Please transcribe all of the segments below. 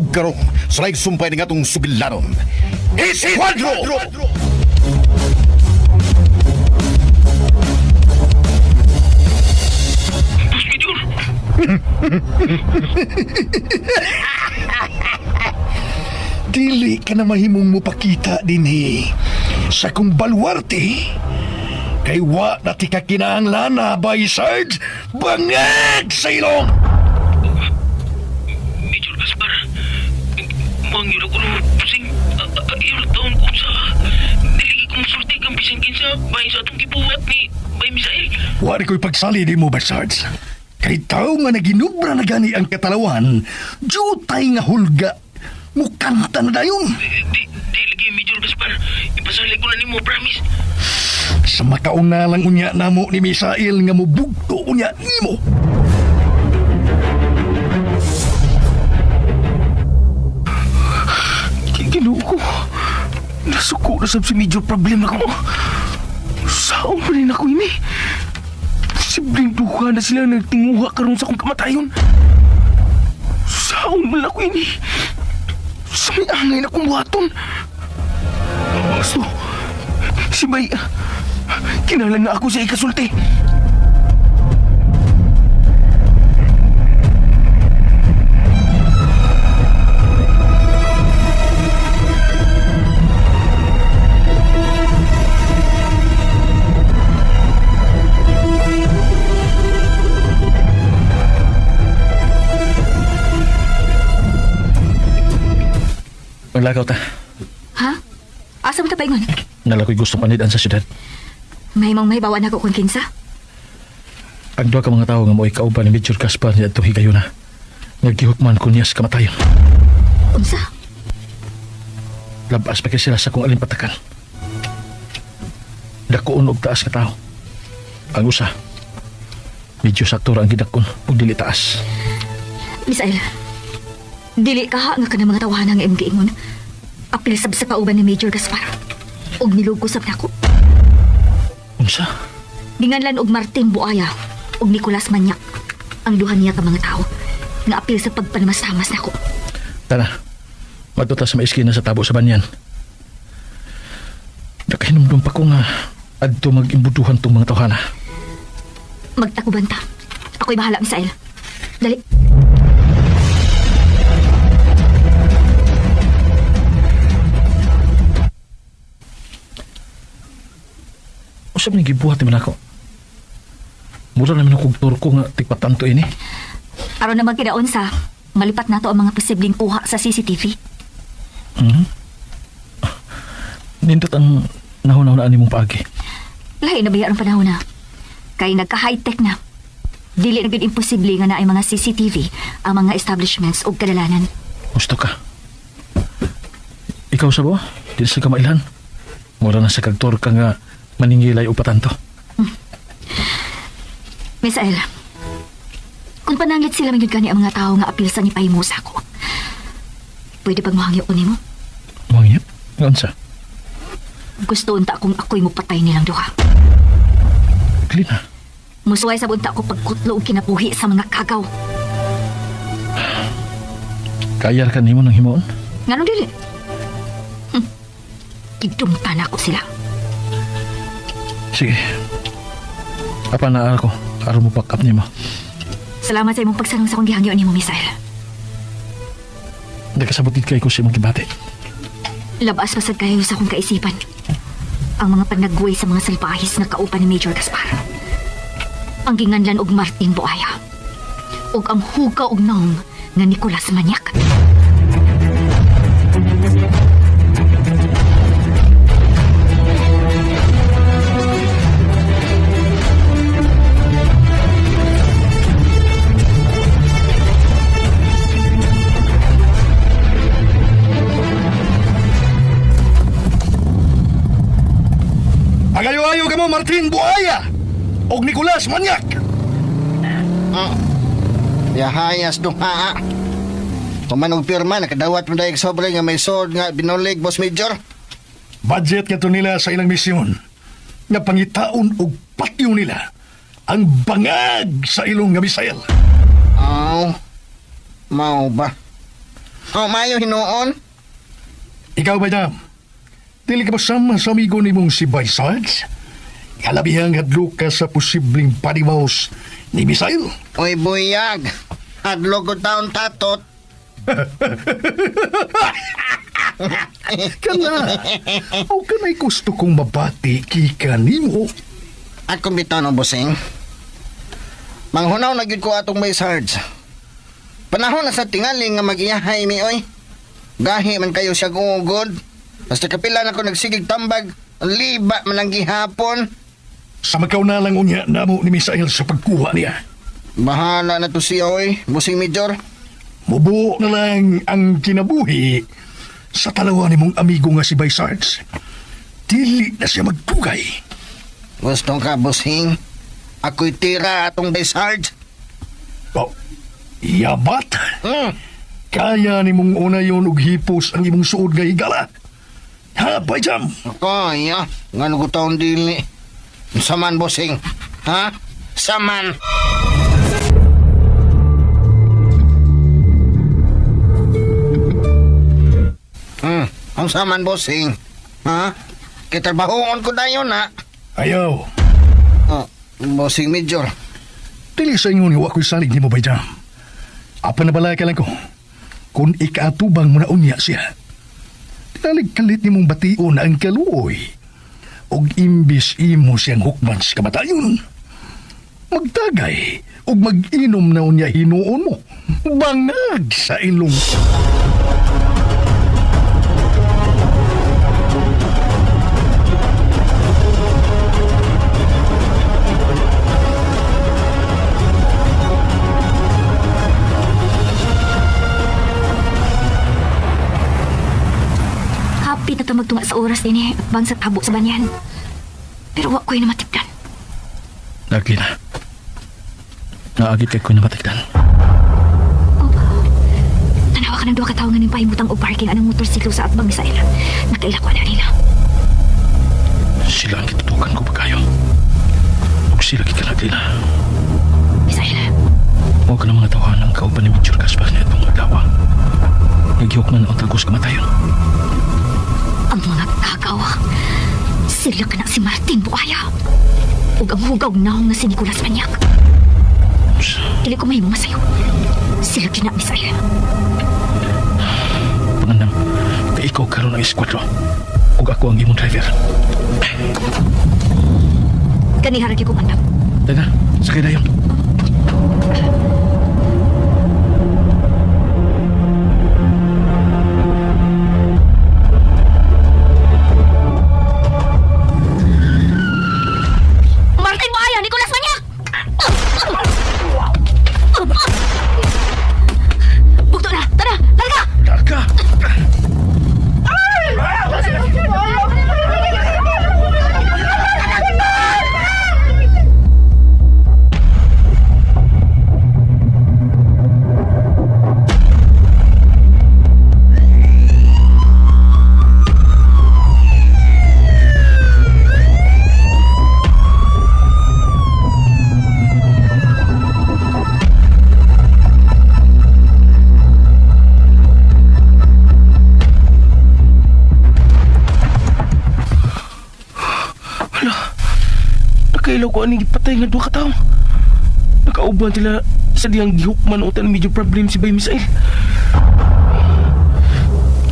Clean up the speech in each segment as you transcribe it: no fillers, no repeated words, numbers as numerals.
karong sa laing sumpay ng atong sugilanon. Esquadro! Major! Dili ka na mahimong mupakita dinhi sa kong baluarte. Kay wa na ti ka kinahanglan na by Sarge bangag sa ilong. Major Gaspar, mangyod ako ng pusing. Ayaw taon ko sa niligi kong sulti kang bisan kinsa bahay sa atong gibuhat ni Bay Misael. Wa ko'y pagsali di mo ba, Sarge? Kay tao nga naginubra na gani ang katalawan, jutay nga hulga. Mukanta na dayon. Di lagi Major Gaspar. Ipasalig ko na ni mo, promise. Sa makauna lang unya namo ni Misael nga mubugto unya nimo. Ginoo ko. Nasuko na sab si Major problema ko. Saan pa rin ako ini? Posibleng duha na sila nagtinguha karon sa akong kamatayon. Saan man ako ini? Sa may angay na kong buhaton. So, si Bay, kinalan na ako sa ikasulti. Maglakaw ta. Ha? Asa mo tapaingon? Nalakoy gusto panidan sa syudad. May bawan ako kung kinsa? Ang duha ka mga tao nga mo'y kauban ni Major Gaspar niya itong higayon na. Nagkihukman ko niya sa kamatayon. Unsa? Labas pa kay sila sa kung alin patakan. Dakoon og taas ka tao. Ang usa, medyo saktura ang gidakon ug dili taas. Misael, dili ka ha nga ka ng mga tawahan nga MD ingon. Apil sab sa kauban ni Major Gaspar. Og nilugo sab nako. Unsa? Dinganlan og Martin Buaya og Nicolas Manyak ang duha niya ka mga tao nga apil sa pagpanamas-tamas nako. Tara, matuta sa maiskina sa tabo sa banyan. Nakahinumdum pa ko nga adto mag-imbuduhan tong mga tawhana. Magtakuban ta. Ako'y bahala, Misael. Dali. Usap ni gibuhat naman ako. Mura naman akong turko nga tikpatanto ini. Aron naman kinaon sa malipat nato ang mga posibleng kuha sa CCTV. Nindot ang nahuna-hunaan ni mong paagi. Lahi na bayar ang panahon na. Kay nagka-high-tech na. Dili na gud imposible nga na ay mga CCTV ang mga establishments o kadalanan. Gusto ka? Ikaw sa ba? Di sa kamailan. Mura na sa kagtor ka nga maningilay o patanto. Misael, kung pananglit sila magyud gani ang mga tao nga apil sa nipahimusa ko, pwede pag mahangyo ko nimo? Mangyap? Ngayon sa? Gusto unta kung ako'y mupatay nilang duha. Klina. Musuway sa bunta ko pagkutlo og kinabuhi sa mga kagaw. Kayar ka nimo ng himoon? Nganong dili? Kidumtan ako sila. Sige. Apa na ko? Araw mo pack up nimo. Salamat sa imong pagsarong sa akong gihangyo nimo, Misael. Nagkasabutid kay ko sa imong gibate. Labas pasad kayo sa akong kaisipan. Ang mga panagguway sa mga salpahis na kaupan ni Major Gaspar. Ang ginganlan og Martin Buaya. Og ang huga og naong nga Nicolas Manyak. Agayo-ayo ka mo, Martin Buaya! Og Nicolas Manyak! Yahayas duha. Kumanog pirma, nakadawat mo dahil sobre nga may sword nga binulig, Boss Major. Budget kato nila sa ilang misyon. Nga pangitaon og patyo nila ang bangag sa ilong nga Misael. Aw, mao ba? O mayo hinuon. Ikaw ba dam? Dili ka ba sama sa amigo ni mong si Baysards? Kalabihang hadlo ka sa posibleng panimaos ni Misael. Uy, buyag. Hadlog ko taon tatot. Kana, o kanay gusto kong mabati kika nimo. At kung bitaw no, bossing. Manghunaw na gyud ko atong may sarge. Panahon na sa tingali nga mag-iyahay mi, oy. Gahi man kayo siya gungod. Basta kapila na ko nagsigig tambag. Ang liba man ang gihapon. Sa magkaw na lang unya namo ni Misael sa pagkuha niya. Bahala na to siya, oy. Bossing Major. Mubuo na lang ang kinabuhi sa talawa ni mong amigo nga si Baysards. Dili na siya magtugay. Gusto ka, bossing? Ako'y tira atong day sarge. Oh, yabat. Hmm. Kaya ni mong una yun og hipos ang imong suod nga higala. Ha, Bayjam? Ako, ya. Nga ko taon dili. Saman, bossing. Ha? Saman. Ang saman, bossing. Ha? Kitrabahoon ko na yun, ha? Ayaw. Oh, bossing Major. Dili sa inyo ni wako'y salig ni mo, Bayjam. Apa na balay ka lang ko. Kung ikaatubang mo na unya siya. Tinalig kalit ni mong bation na ang kaluoy. Og imbis imo siyang hukman sa kamatayon. Magtagay og mag-inom na unya hinuon mo. Bangag sa ilong. Happy na tumagtunga sa oras din eh, bang sa tabo sa banyan. Pero wa ko'y namatipdan. Lagi na. Naagit kay ko na matigdan. Tanawa ka ng duha ka tao nga ning pahimutang og parking anong motorsiklo sa atbang Misael. Nakailakwa na nila. Sila ang kitutukan ko pagkayo. Huwag sila kikalagli na. Misael, Huwag ka ng mga tawahan ng kauban ni Major Gaspar na itong maglawa. Nagyok man ang tagos kamatayon. ang mga kagawa. Sila ka na si Martin Buaya. Ug ang hugaw naong nga si Nicolas Manyak. Dili ko mahimo masayo. Sila kina Misael. Pangandam, kay ikaw karon ang eskwadro. Ug ako ang imong driver. Kanihara kay kumandam. Daga, sakay dayon. Martin Buaya, Nicolas Manyak! Bugto na! Tara! Larga! Larga! Nakailaw ko aning ipatay nga duha ka tao. Nakauban sila sa diyang gihukman o tan medyo problem si Bay Misael.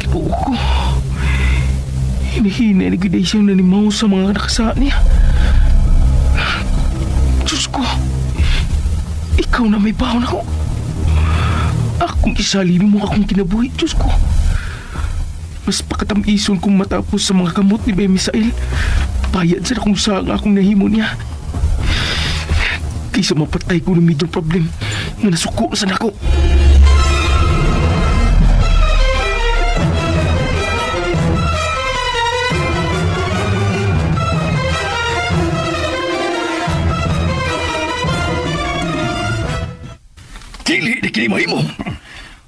Kibuo ko. Hinihina ni Giday siyang nanimaw sa mga nakasaan niya. Diyos ko, ikaw na may baon ako. Akong isalimi mo akong kinabuhi, Diyos ko. Mas pakatamison kong matapos sa mga kamot ni Bay Misael. Bayad sa kung saan akong nahimo niya. Kaysa mapatay ko ng medyo problem na nasuko sa nako. Dili di kini mahimo.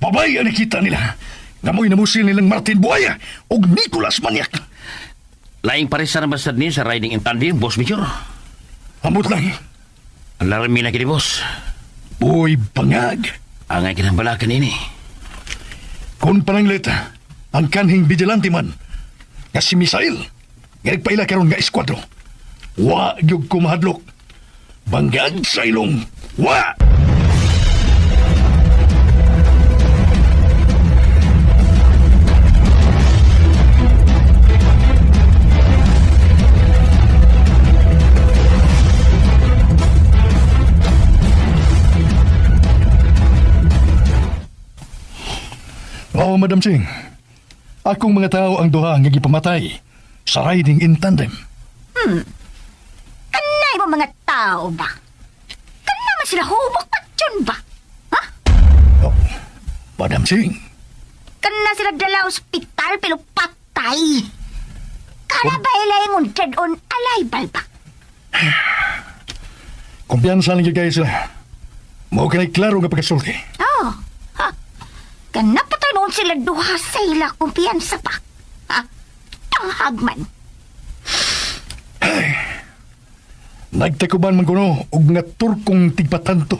Babayan ni kita nila. Ngamoy na musil nilang Martin Buaya o Nicolas Manyak. Laing parisa na bastad ni sa riding in tandem, Boss Major. Amot lang. Ang larami na kini, Boss. Boy, bangag. Angay kinambalakan ini. Kung pananglit, ang kanhing vigilante man, nga si Misael, nga nagpaila karon nga eskwadro. Wa gyud ko mahadlok. Banggag sa ilong. Wa! Oo, Madam Ching. Akong mga tao ang duha nga gipamatay sa riding in tandem. Kanay mo mga tao ba? Kanay man sila hubok patyon ba? Ha? Oh, Madam Ching. Kanay sila dala ospital pero patay. Kana ba ilay dead on alive ba? Kumpiyansa lang kayo sila. Mao kanay klaro nga pagkasulti. Oh, ha? Kana patay noon sila duha sa ila kumpiyansa pa. Ha? Tanghag man. Nagtakuban man kuno og nga turkong tigpatanto.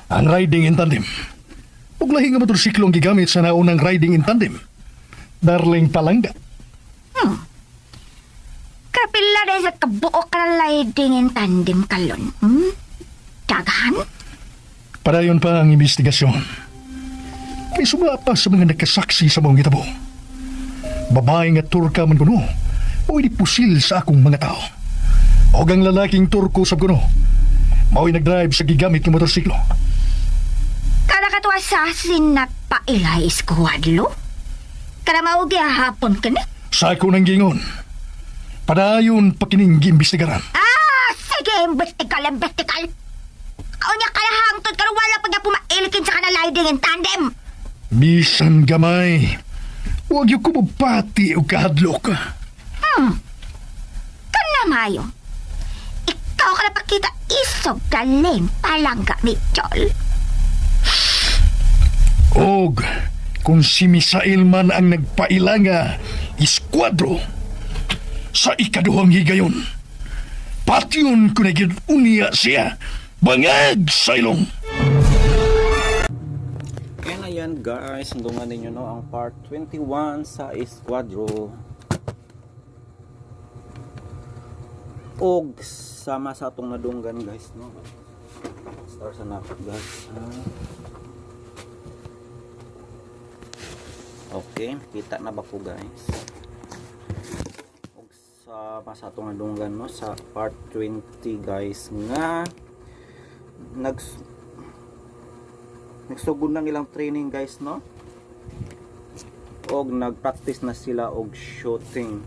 Ang riding in tandem. Ug lahi nga motorsiklo ang gigamit sa naunang riding in tandem. Darling Palangga. Kapila dahil sa kabuo ka na riding in tandem kalon. Daghan? Padayon pa ang investigasyon. May sumala pa sa mga nagkasaksi sa mong gitabo. Babae nga turka man kuno o pusil sa akong mga tao. O ang lalaking turko sa kuno mao'y nagdrive sa gigamit ng motorsiklo. Kada katwa sa sinagpailay eskuadlo? Kada maugi hapon ka na? Sa ako nang gingon, padayon pakining giimbestigaran. Sige, imbestigal. O niya kalahang to, pero wala pa niya pumailikin sa kanala riding in tandem. Bisan gamay, huwag yung kumupati o kahadlok. Kanamayo, ikaw ka na pakita isog galing Palangga, Mitchell. Og, kung si Misael man ang nagpailanga iskwadro sa ikaduhang higayon, patyon ko na unia siya, bangag sa ilong. And ayan guys, hanggang ninyo no ang part 21 sa Esquadro. Og sama sa atong nadunggan guys no. Star sa nakot guys. Okay, kita na ba po guys? Og sama sa atong nadunggan no sa part 20 guys nga nagsugod ng ilang training guys no, og nagpractice na sila og shooting,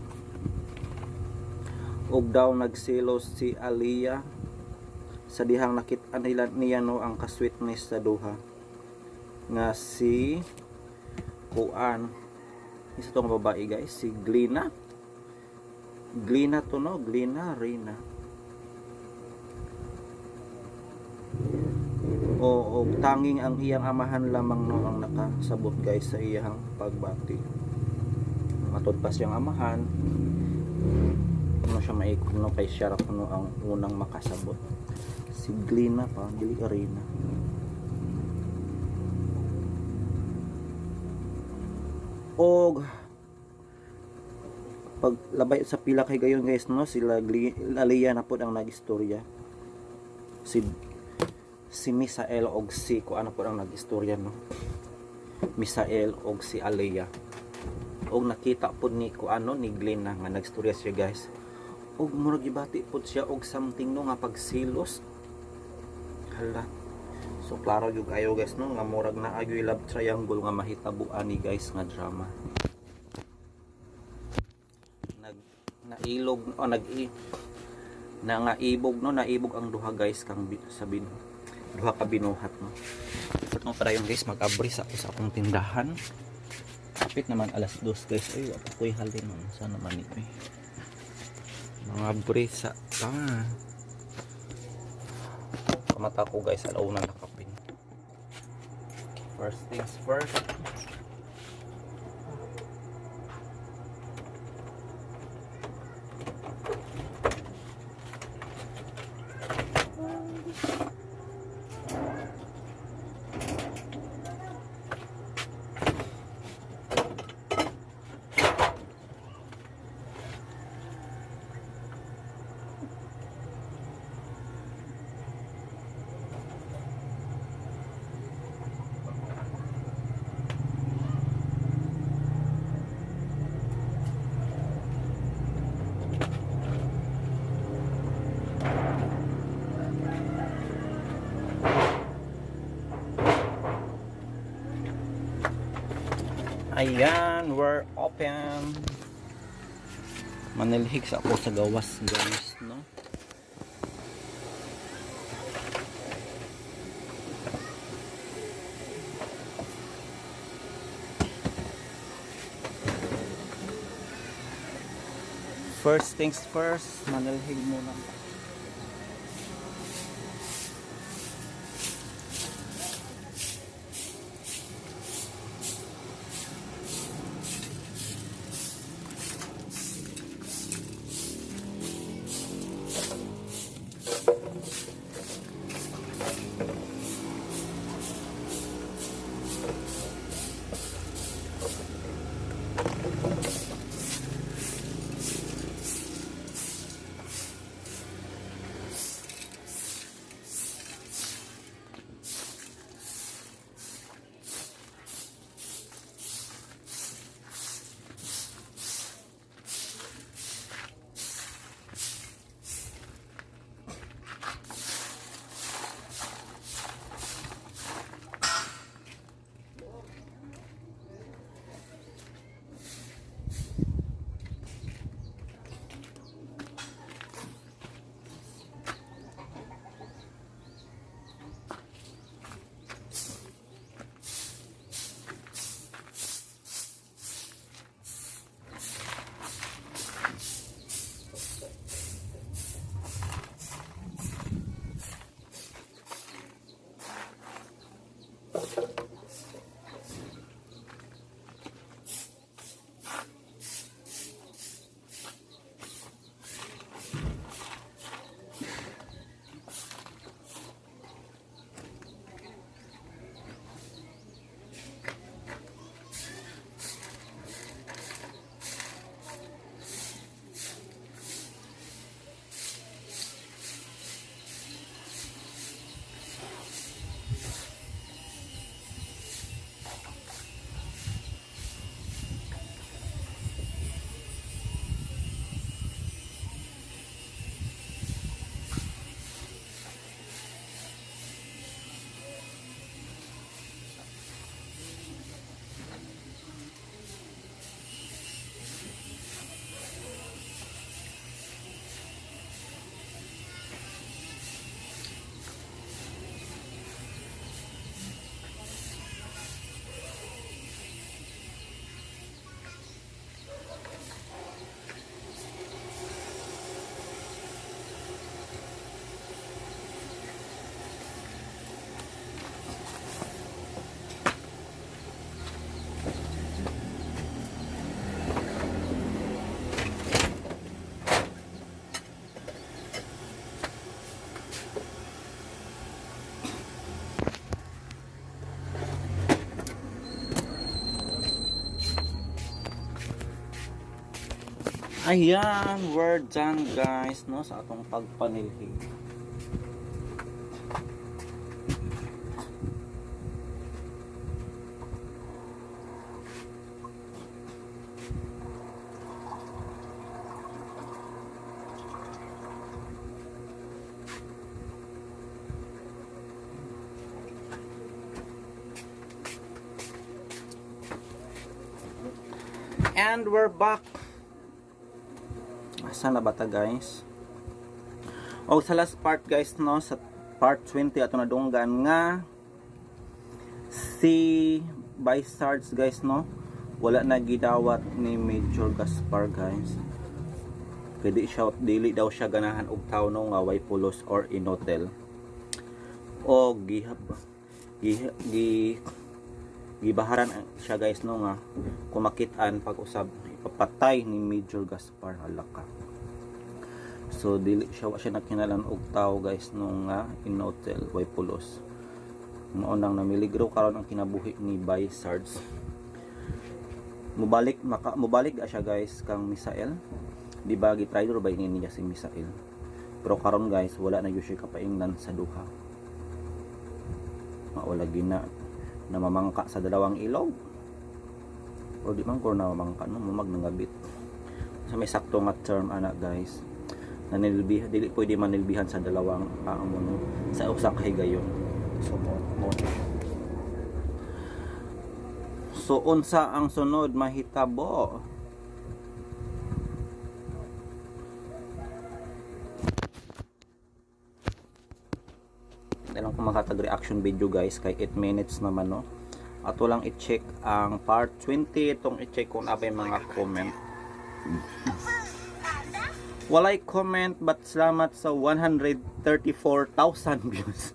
og daw nagselos si Aliyah sa dihang nakita nila niya no ang kasweetness sa duha nga si Kuan, isa tong babae guys, si Glina to no, Glina Reyna. O tanging ang iyang amahan lamang no ang nakasabot guys sa iyang pagbati. Matod pa siyang amahan, ano siya maikot no kay siya no ang unang makasabot. Si Glina pa, dili Arena. Og paglabay sa pila kay gayon guys no, sila Aliyah na pod ang nagistorya. Si Misael og si kuan po ang nag-istorya no. Misael og si Aliyah. Og nakita po ni kuano ni Glina nga nag-istorya siya guys. Og murag gibati po siya og something no nga pagsilos. Hala. So klaro gyud kayo guys no nga murag na ayoy love triangle nga mahitabuan ni guys nga drama. Nailog o naibog ang duha guys kang sabi duha ka binuhat no. At mo para yung guys mag-abri sa akong tindahan. Kapit naman alas 2 guys. Ay wala ko'y halin no. Sana man ito eh. Mga abri sa kamata ko guys alauna nakapin. First things first. Ayan, we're open. Manilhik sa ako sa gawas guys, no? First things first, manilhig muna. Ayan, we're done guys, no, sa atong pagpanilhig. And we're back. Sana ba ta guys? O sa last part guys, no, sa part 20 ato na dunggan nga si Bysards guys, no, wala na gidawat ni Major Gaspar guys. Dili daw siya ganahan og tawo no nga way pulos or inotel. O gibaharan siya guys, no, nga kumakitaan pag-usab ipapatay ni Major Gaspar halaka. So dili siya nakinalan og tao guys nung nga inotel way pulos. Mao nang namiligro karon ang kinabuhi ni Bysards. Mubalik siya guys kang Misael. Di ba gi-traitor ba niya si Misael? Pero karon guys wala na gyud siya kapaingnan sa duha. Mao lagi na namamangka sa dalawang ilog. O di man ko namamangka no mamag nangabit. Sa may sakto nga term ana guys. Nanilbihan, dili pwede manilbihan sa dalawang amo sa usa ka higayon. So unsa ang sunod mahitabo? Alam ko makatag reaction video guys kay 8 minutes naman no. At walang i-check ang part 20 itong i-check kung abay mga comment. Walay comment but salamat sa 134,000 views.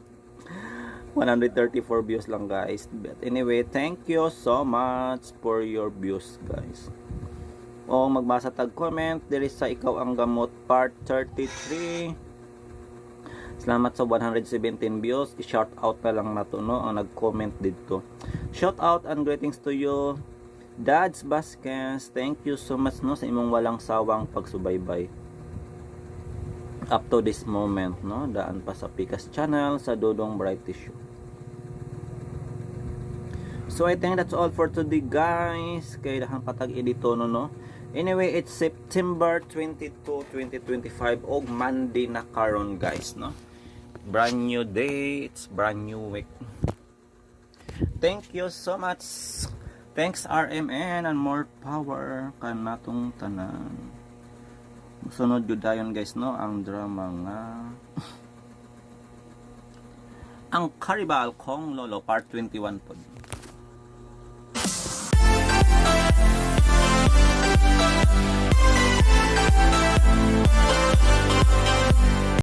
134 views lang guys. But anyway, thank you so much for your views guys. O magbasa tag comment diri sa Ikaw ang Gamot part 33. Salamat sa 117 views. I-shout out na lang nato no ang nag-comment dito. Shout out and greetings to you, Dads Vasquez. Thank you so much no sa imong walang sawang pagsubaybay. Up to this moment no, daan pa sa Pikas channel sa Dodong Variety Show. So I think that's all for today guys. Kay dahang patag edito no. Anyway, it's September 22, 2025 og Monday na karon guys no. Brand new day, it's brand new week. Thank you so much. Thanks RMN and more power kanatong tanan. Sunod jud dayon guys no ang drama nga ang Karibal Kong Lolo part 21 pod.